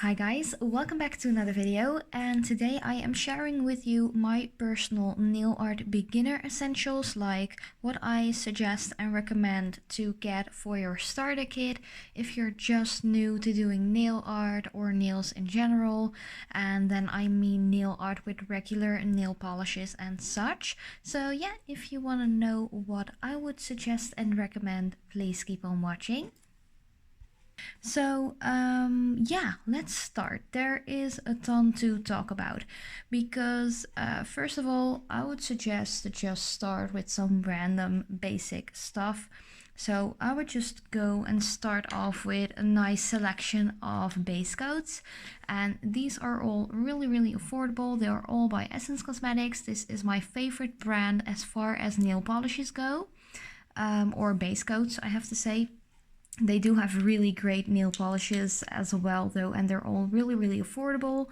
Hi guys, welcome back to another video, and today I am sharing with you my personal nail art beginner essentials, like what I suggest and recommend to get for your starter kit if you're just new to doing nail art or nails in general, and then I mean nail art with regular nail polishes and such. So yeah, if you want to know what I would suggest and recommend, please keep on watching. So yeah, let's start. There is a ton to talk about because first of all, I would suggest to just start with some random basic stuff. So I would just go and start off with a nice selection of base coats, and these are all really affordable. They are all by Essence Cosmetics. This is my favorite brand as far as nail polishes go, or base coats, I have to say. They do have really great nail polishes as well though, and they're all really affordable.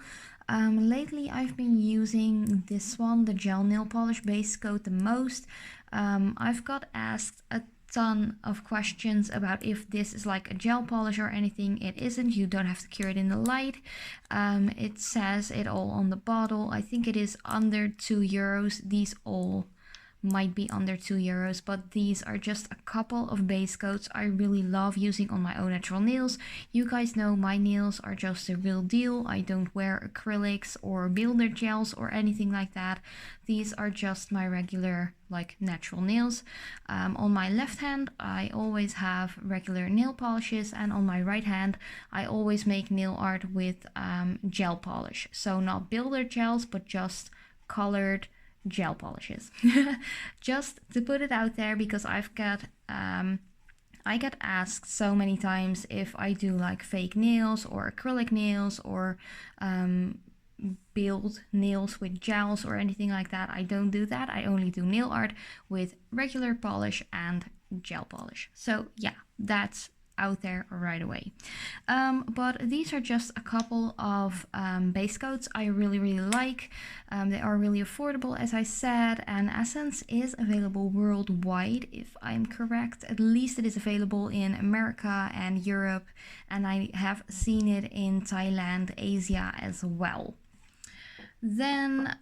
Lately I've been using this one, the gel nail polish base coat, the most. I've got asked a ton of questions about if this is like a gel polish or anything. It isn't. You don't have to cure it in the light. It says it all on the bottle. I think it is under €2. These all might be under €2, but these are just a couple of base coats I really love using on my own natural nails. You guys know my nails are just the real deal. I don't wear acrylics or builder gels or anything like that. These are just my regular, like, natural nails. On my left hand I always have regular nail polishes, and on my right hand I always make nail art with gel polish. So not builder gels, but just colored gel polishes. Just to put it out there, because I get asked so many times if I do like fake nails or acrylic nails or build nails with gels or anything like that. I don't do that. I only do nail art with regular polish and gel polish. So yeah, that's out there right away. But these are just a couple of base coats I really like. They are really affordable, as I said, and Essence is available worldwide, if I'm correct. At least it is available in America and Europe, and I have seen it in Thailand, Asia as well. Then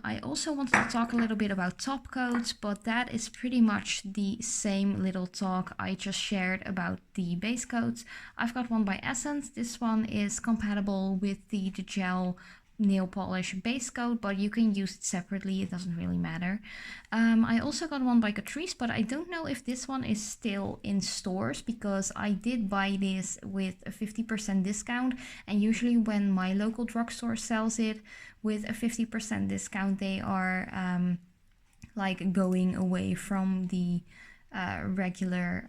I also wanted to talk a little bit about top coats, but that is pretty much the same little talk I just shared about the base coats. I've got one by Essence. This one is compatible with the gel nail polish base coat, but you can use it separately. It doesn't really matter. I also got one by Catrice, but I don't know if this one is still in stores, because I did buy this with a 50% discount, and usually when my local drugstore sells it with a 50% discount, they are like going away from the regular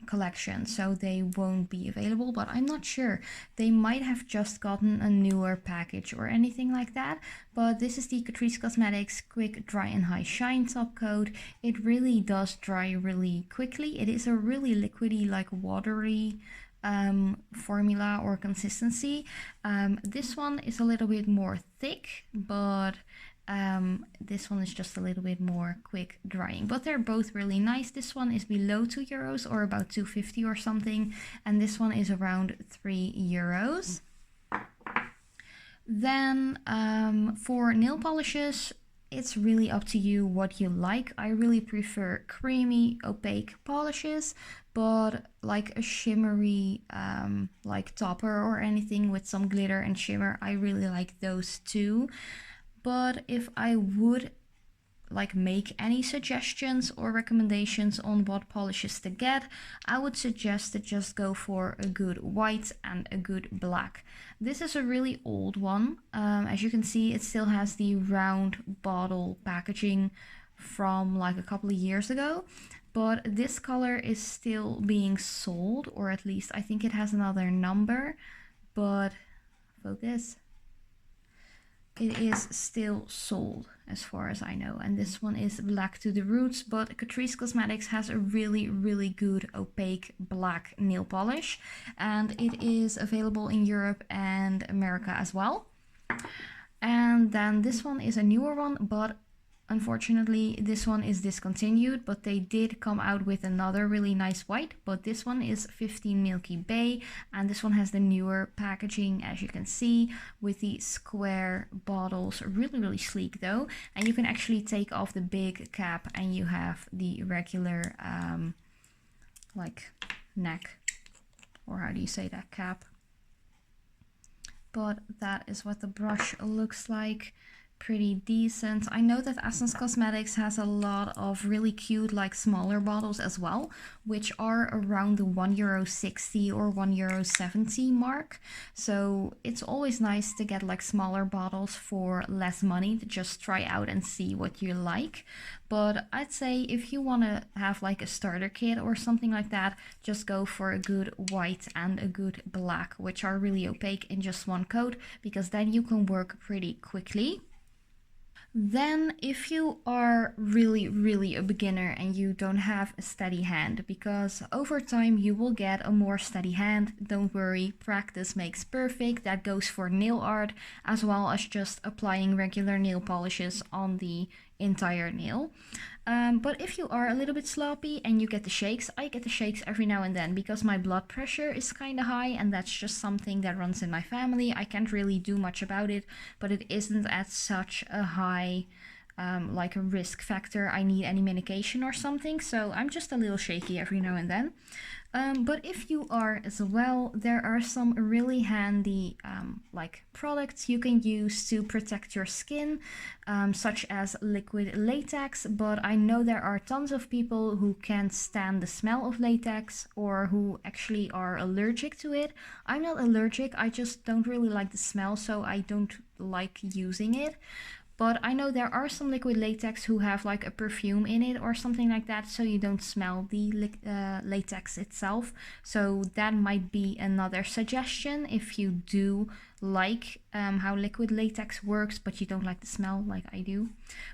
collection, so they won't be available. But I'm not sure, they might have just gotten a newer package or anything like that. But this is the Catrice Cosmetics Quick Dry and High Shine top coat. It really does dry really quickly. It is a really liquidy, like watery formula or consistency. This one is a little bit more thick, but this one is just a little bit more quick drying, but they're both really nice. This one is below €2 or about $2.50 or something, and this one is around €3. Then for nail polishes, it's really up to you what you like. I really prefer creamy, opaque polishes, but like a shimmery like topper or anything with some glitter and shimmer, I really like those too. But if I would like make any suggestions or recommendations on what polishes to get, I would suggest to just go for a good white and a good black. This is a really old one. As you can see, it still has the round bottle packaging from like a couple of years ago, but this color is still being sold, or at least I think it has another number, but focus. It is still sold as far as I know, and this one is black to the roots. But Catrice Cosmetics has a really good opaque black nail polish, and it is available in Europe and America as well. And then this one is a newer one, but Unfortunately, this one is discontinued, but they did come out with another really nice white. But this one is 15 Milky Bay, and this one has the newer packaging, as you can see, with the square bottles. Really, really sleek though. And you can actually take off the big cap and you have the regular like neck, or how do you say that, cap? But that is what the brush looks like. Pretty decent. I know that Essence Cosmetics has a lot of really cute like smaller bottles as well, which are around the €1.60 or €1.70 mark. So it's always nice to get like smaller bottles for less money to just try out and see what you like. But I'd say if you want to have like a starter kit or something like that, just go for a good white and a good black, which are really opaque in just one coat, because then you can work pretty quickly. Then if you are really a beginner and you don't have a steady hand, because over time you will get a more steady hand, don't worry, practice makes perfect. That goes for nail art as well as just applying regular nail polishes on the entire nail. But if you are a little bit sloppy and you get the shakes, I get the shakes every now and then because my blood pressure is kind of high, and that's just something that runs in my family. I can't really do much about it, but it isn't at such a high like a risk factor I need any medication or something, so I'm just a little shaky every now and then. But if you are as well, there are some really handy like products you can use to protect your skin, such as liquid latex. But I know there are tons of people who can't stand the smell of latex or who actually are allergic to it. I'm not allergic, I just don't really like the smell, so I don't like using it. But I know there are some liquid latex who have like a perfume in it or something like that, so you don't smell the latex itself. So that might be another suggestion if you do like how liquid latex works, but you don't like the smell like I do.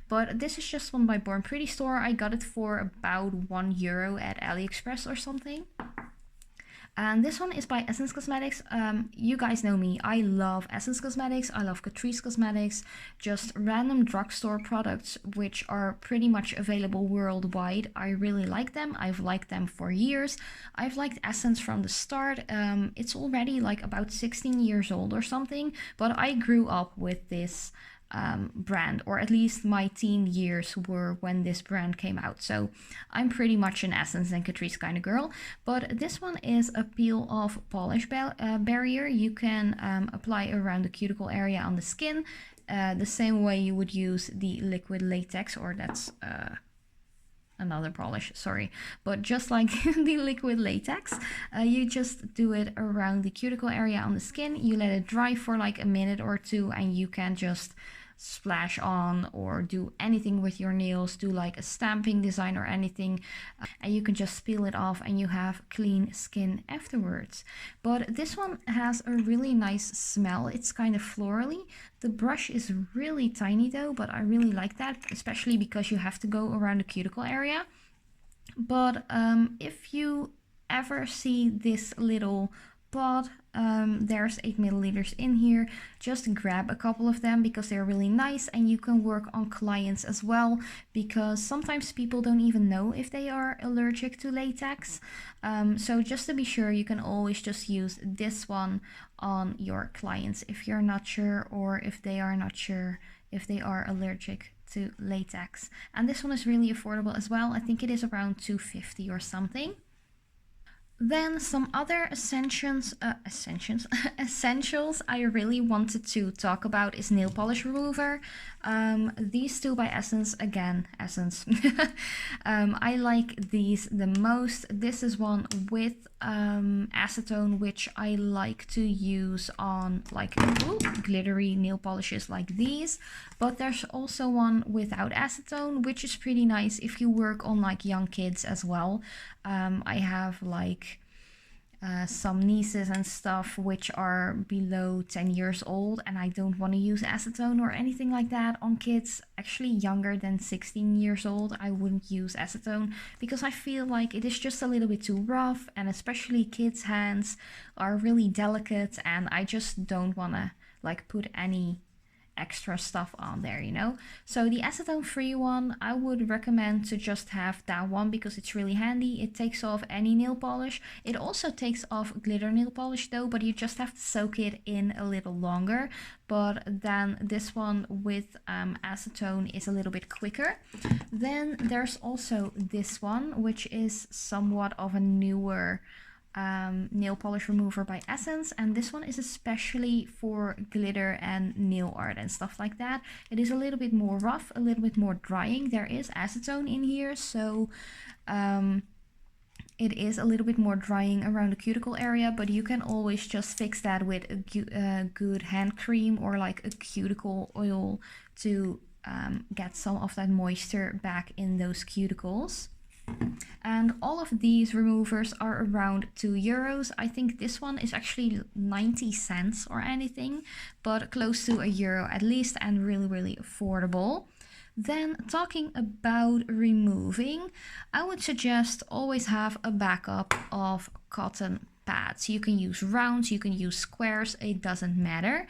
But this is just one by Born Pretty store. I got it for about €1 at AliExpress or something. And this one is by Essence Cosmetics. You guys know me, I love Essence Cosmetics, I love Catrice Cosmetics, just random drugstore products which are pretty much available worldwide. I really like them, I've liked them for years. I've liked Essence from the start. It's already like about 16 years old or something, but I grew up with this brand, or at least my teen years were when this brand came out. So I'm pretty much an Essence and Catrice kind of girl. But this one is a peel off polish barrier. You can apply around the cuticle area on the skin, the same way you would use the liquid latex, or that's another polish, sorry, but just like the liquid latex, you just do it around the cuticle area on the skin. You let it dry for like a minute or two, and you can just splash on or do anything with your nails, do like a stamping design or anything, and you can just peel it off and you have clean skin afterwards. But this one has a really nice smell. It's kind of florally. The brush is really tiny though, but I really like that, especially because you have to go around the cuticle area. But if you ever see this little pot, there's 8 milliliters in here. Just grab a couple of them because they're really nice, and you can work on clients as well, because sometimes people don't even know if they are allergic to latex. So just to be sure, you can always just use this one on your clients if you're not sure, or if they are not sure if they are allergic to latex. And this one is really affordable as well. I think it is around $2.50 or something. Then some other essentials I really wanted to talk about is nail polish remover. These two by Essence, again, Essence. I like these the most. This is one with acetone, which I like to use on like glittery nail polishes like these. But there's also one without acetone, which is pretty nice if you work on like young kids as well. I have like some nieces and stuff which are below 10 years old, and I don't want to use acetone or anything like that on kids. Actually, younger than 16 years old, I wouldn't use acetone because I feel like it is just a little bit too rough, and especially kids' hands are really delicate, and I just don't want to like put any extra stuff on there, you know. So the acetone free one, I would recommend to just have that one because it's really handy. It takes off any nail polish. It also takes off glitter nail polish though, but you just have to soak it in a little longer. But then this one with acetone is a little bit quicker. Then there's also this one, which is somewhat of a newer nail polish remover by Essence, and this one is especially for glitter and nail art and stuff like that. It is a little bit more rough, a little bit more drying. There is acetone in here, so it is a little bit more drying around the cuticle area, but you can always just fix that with a good hand cream or like a cuticle oil to get some of that moisture back in those cuticles. And all of these removers are around €2. I think this one is actually 90 cents or anything, but close to €1 at least, and really, really affordable. Then talking about removing, I would suggest always have a backup of cotton pads. You can use rounds, you can use squares, it doesn't matter.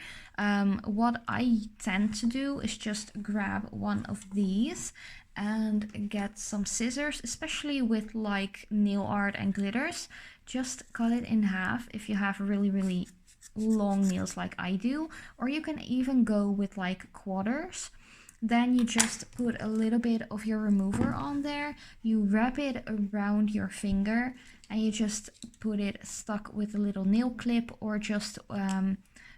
What I tend to do is just grab one of these and get some scissors, especially with like nail art and glitters. Just cut it in half if you have really, really long nails like I do, or you can even go with like quarters. Then you just put a little bit of your remover on there, you wrap it around your finger, and you just put it stuck with a little nail clip, or just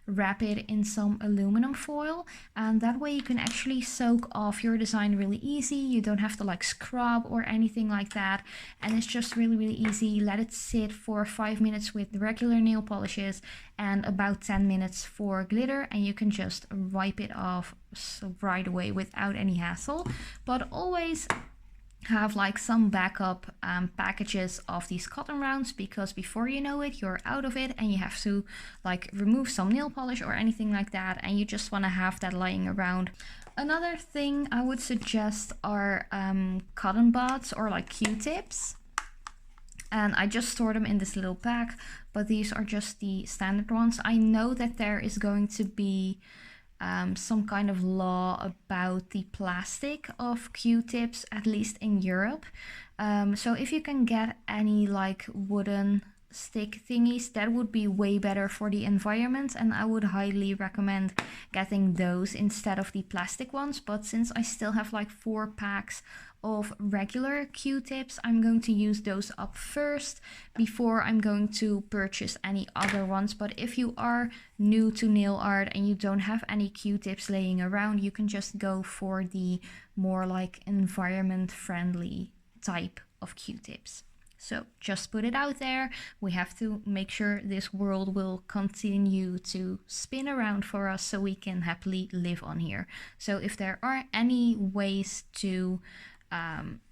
wrap it in some aluminum foil, and that way you can actually soak off your design really easy. You don't have to like scrub or anything like that, and it's just really, really easy. Let it sit for 5 minutes with regular nail polishes and about 10 minutes for glitter, and you can just wipe it off right away without any hassle. But always have like some backup packages of these cotton rounds, because before you know it, you're out of it and you have to like remove some nail polish or anything like that, and you just want to have that lying around. Another thing I would suggest are cotton buds or like Q-tips, and I just store them in this little pack, but these are just the standard ones. I know that there is going to be some kind of law about the plastic of Q-tips, at least in Europe. So if you can get any like wooden stick thingies, that would be way better for the environment, and I would highly recommend getting those instead of the plastic ones. But since I still have like 4 packs of regular Q-tips, I'm going to use those up first before I'm going to purchase any other ones. But if you are new to nail art and you don't have any Q-tips laying around, you can just go for the more like environment friendly type of Q-tips. So just put it out there. We have to make sure this world will continue to spin around for us so we can happily live on here. So if there are any ways to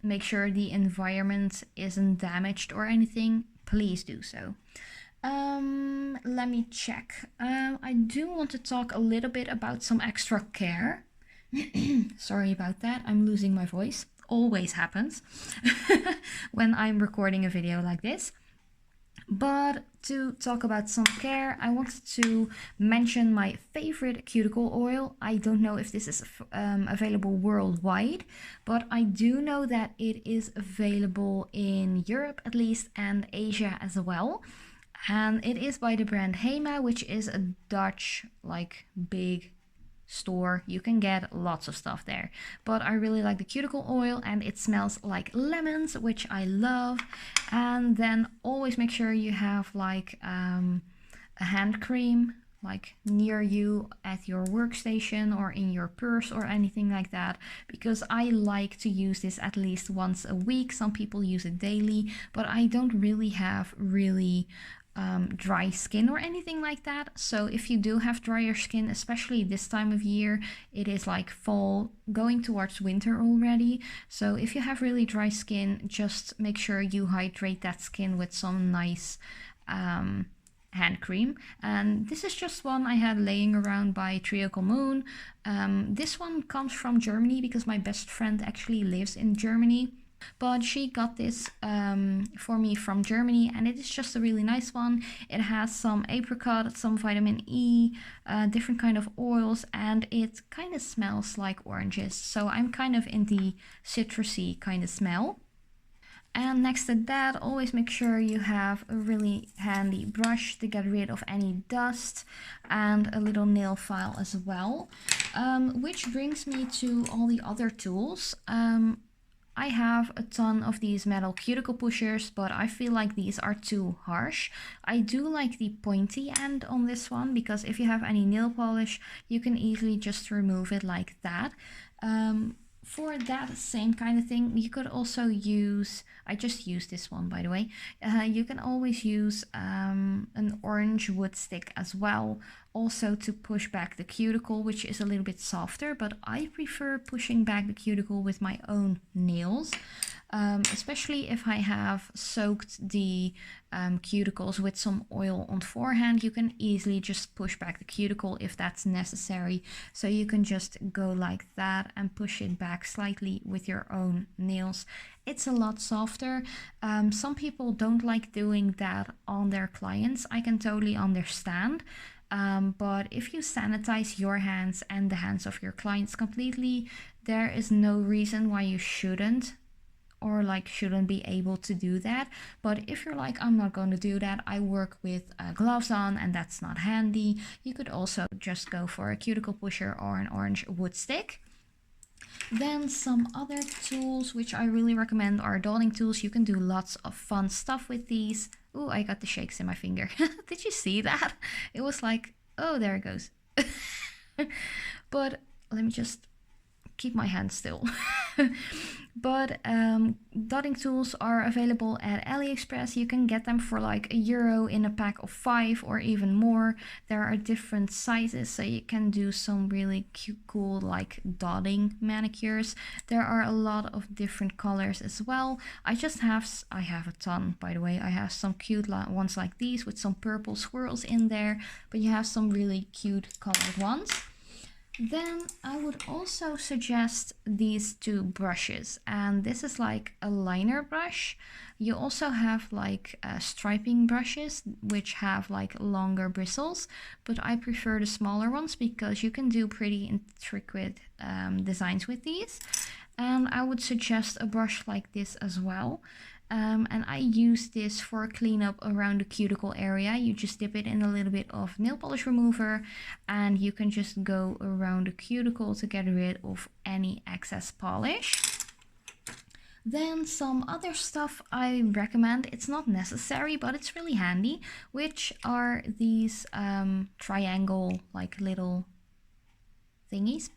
make sure the environment isn't damaged or anything, please do so. Let me check. I do want to talk a little bit about some extra care. Sorry about that, I'm losing my voice. Always happens when I'm recording a video like this. But to talk about some care, I wanted to mention my favorite cuticle oil. I don't know if this is available worldwide, but I do know that it is available in Europe at least, and Asia as well. And it is by the brand Hema, which is a Dutch like big store. You can get lots of stuff there, but I really like the cuticle oil, and it smells like lemons, which I love. And then always make sure you have like a hand cream like near you at your workstation or in your purse or anything like that, because I like to use this at least once a week. Some people use it daily, but I don't really have dry skin or anything like that. So if you do have drier skin, especially this time of year, it is like fall going towards winter already, so if you have really dry skin, just make sure you hydrate that skin with some nice hand cream. And this is just one I had laying around by Trio Commune. This one comes from Germany because my best friend actually lives in Germany. but she got this for me from Germany, and it is just a really nice one. It has some apricot, some vitamin E, different kind of oils, and it kind of smells like oranges, so I'm kind of in the citrusy kind of smell. And next to that, always make sure you have a really handy brush to get rid of any dust, and a little nail file as well. Which brings me to all the other tools. I have a ton of these metal cuticle pushers, but I feel like these are too harsh. I do like the pointy end on this one, because if you have any nail polish, you can easily just remove it like that. For that same kind of thing, you could also use, I just used this one by the way, you can always use an orange wood stick as well, also to push back the cuticle, which is a little bit softer, but I prefer pushing back the cuticle with my own nails. Especially if I have soaked the cuticles with some oil on forehand, you can easily just push back the cuticle if that's necessary. So you can just go like that and push it back slightly with your own nails. It's a lot softer. Some people don't like doing that on their clients. I can totally understand. But if you sanitize your hands and the hands of your clients completely, there is no reason why you shouldn't, or like shouldn't be able to do that. But if you're like, I'm not going to do that, I work with gloves on and that's not handy, you could also just go for a cuticle pusher or an orange wood stick. Then some other tools which I really recommend are dotting tools. You can do lots of fun stuff with these. Oh, I got the shakes in my finger. Did you see that? It was like, oh, there it goes. But let me just keep my hand still. But dotting tools are available at AliExpress. You can get them for like €1 in a pack of 5 or even more. There are different sizes, so you can do some really cute, cool like dotting manicures. There are a lot of different colors as well. I have a ton, by the way. I have some cute ones like these with some purple swirls in there, but you have some really cute colored ones. Then I would also suggest these two brushes, and this is like a liner brush. You also have like striping brushes which have like longer bristles, but I prefer the smaller ones because you can do pretty intricate designs with these. And I would suggest a brush like this as well. And I use this for cleanup around the cuticle area. You just dip it in a little bit of nail polish remover and you can just go around the cuticle to get rid of any excess polish. Then some other stuff I recommend, it's not necessary but it's really handy, which are these triangle like little thingies.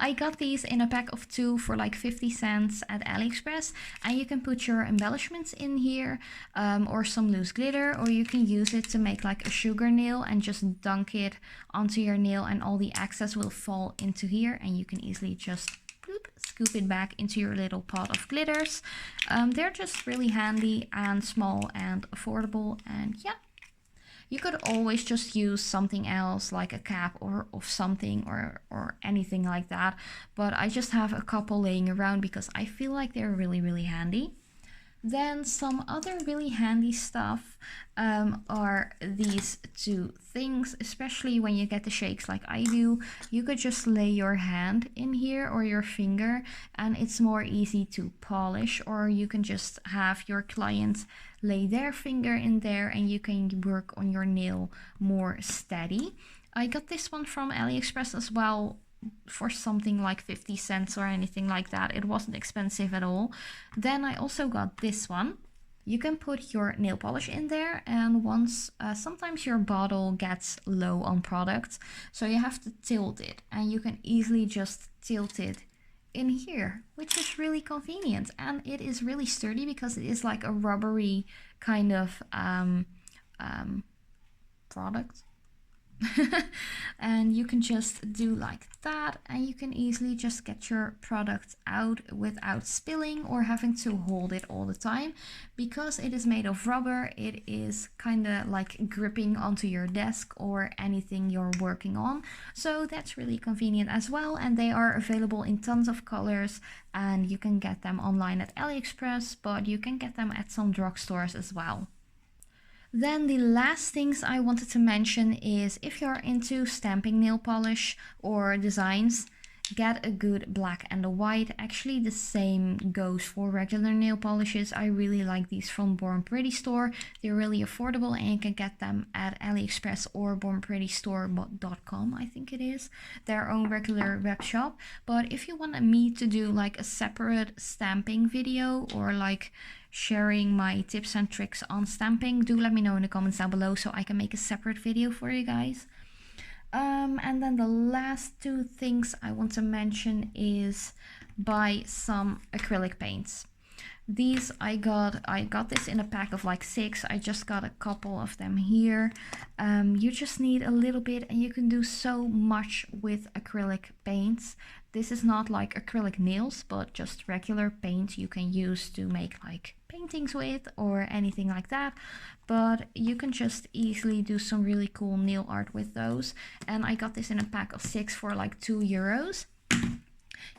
I got these in a pack of 2 for like 50 cents at AliExpress, and you can put your embellishments in here, or some loose glitter, or you can use it to make like a sugar nail and just dunk it onto your nail and all the excess will fall into here and you can easily just scoop it back into your little pot of glitters. They're just really handy and small and affordable, and yeah. You could always just use something else like a cap or of something or anything like that. But I just have a couple laying around because I feel like they're really, really handy. Then some other really handy stuff are these two things, especially when you get the shakes like I do. You could just lay your hand in here or your finger and it's more easy to polish, or you can just have your client lay their finger in there and you can work on your nail more steady. I got this one from AliExpress as well for something like 50 cents or anything like that. It wasn't expensive at all. Then I also got this one. You can put your nail polish in there, and once sometimes your bottle gets low on product, so you have to tilt it, and you can easily just tilt it in here, which is really convenient, and it is really sturdy because it is like a rubbery kind of product. And you can just do like that, and you can easily just get your product out without spilling or having to hold it all the time. Because it is made of rubber, it is kind of like gripping onto your desk or anything you're working on, so that's really convenient as well. And they are available in tons of colors, and you can get them online at AliExpress, but you can get them at some drugstores as well. Then the last things I wanted to mention is, if you're into stamping nail polish or designs, get a good black and a white. Actually, the same goes for regular nail polishes. I really like these from Born Pretty store. They're really affordable, and you can get them at AliExpress or bornprettystore.com, I think it is, their own regular web shop. But if you want me to do like a separate stamping video, or like sharing my tips and tricks on stamping, do let me know in the comments down below so I can make a separate video for you guys. And then the last two things I want to mention is buy some acrylic paints. These I got this in a pack of like 6. I just got a couple of them here. You just need a little bit, and you can do so much with acrylic paints. This is not like acrylic nails, but just regular paint you can use to make like paintings with or anything like that. But you can just easily do some really cool nail art with those. And I got this in a pack of 6 for like €2.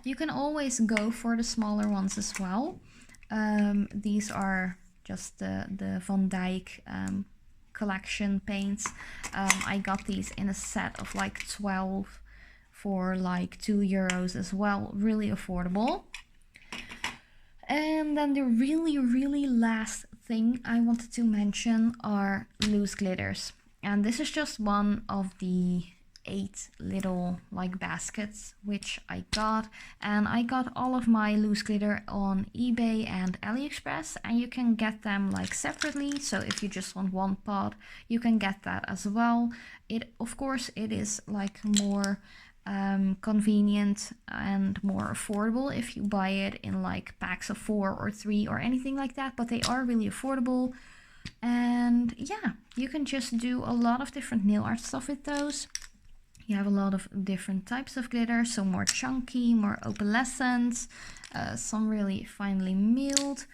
You can always go for the smaller ones as well. These are just the Van Dyke collection paints. I got these in a set of like 12 for like €2 as well. Really affordable. And then the really last thing I wanted to mention are loose glitters. And this is just one of the 8 little like baskets which I got. And I got all of my loose glitter on eBay and AliExpress, and you can get them like separately. So if you just want one pot, you can get that as well. Of course it is like more convenient and more affordable if you buy it in like packs of 4 or 3 or anything like that, but they are really affordable. And yeah, you can just do a lot of different nail art stuff with those. You have a lot of different types of glitter, some more chunky, more opalescent, some really finely milled,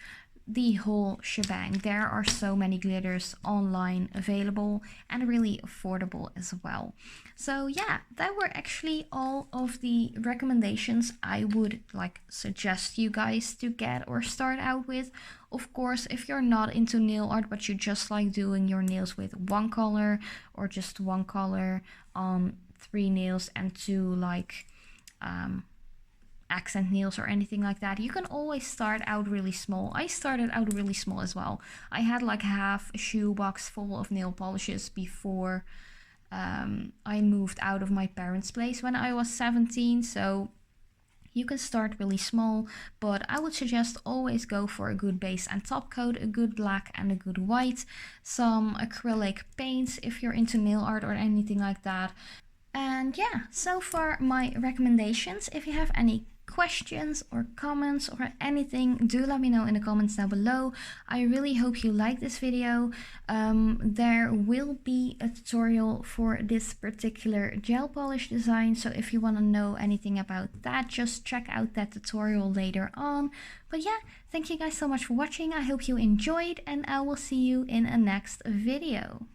the whole shebang. There are so many glitters online available, and really affordable as well. So yeah, that were actually all of the recommendations I would like suggest you guys to get or start out with. Of course, if you're not into nail art but you just like doing your nails with one color, or just one color on 3 nails and 2 like accent nails or anything like that, you can always start out really small. I started out really small as well. I had like half a shoebox full of nail polishes before I moved out of my parents' place when I was 17. So you can start really small, but I would suggest always go for a good base and top coat, a good black and a good white, some acrylic paints if you're into nail art or anything like that. And yeah, so far my recommendations. If you have any questions or comments or anything, do let me know in the comments down below. I really hope you like this video. There will be a tutorial for this particular gel polish design, so if you want to know anything about that, just check out that tutorial later on. But yeah, thank you guys so much for watching. I hope you enjoyed, and I will see you in a next video.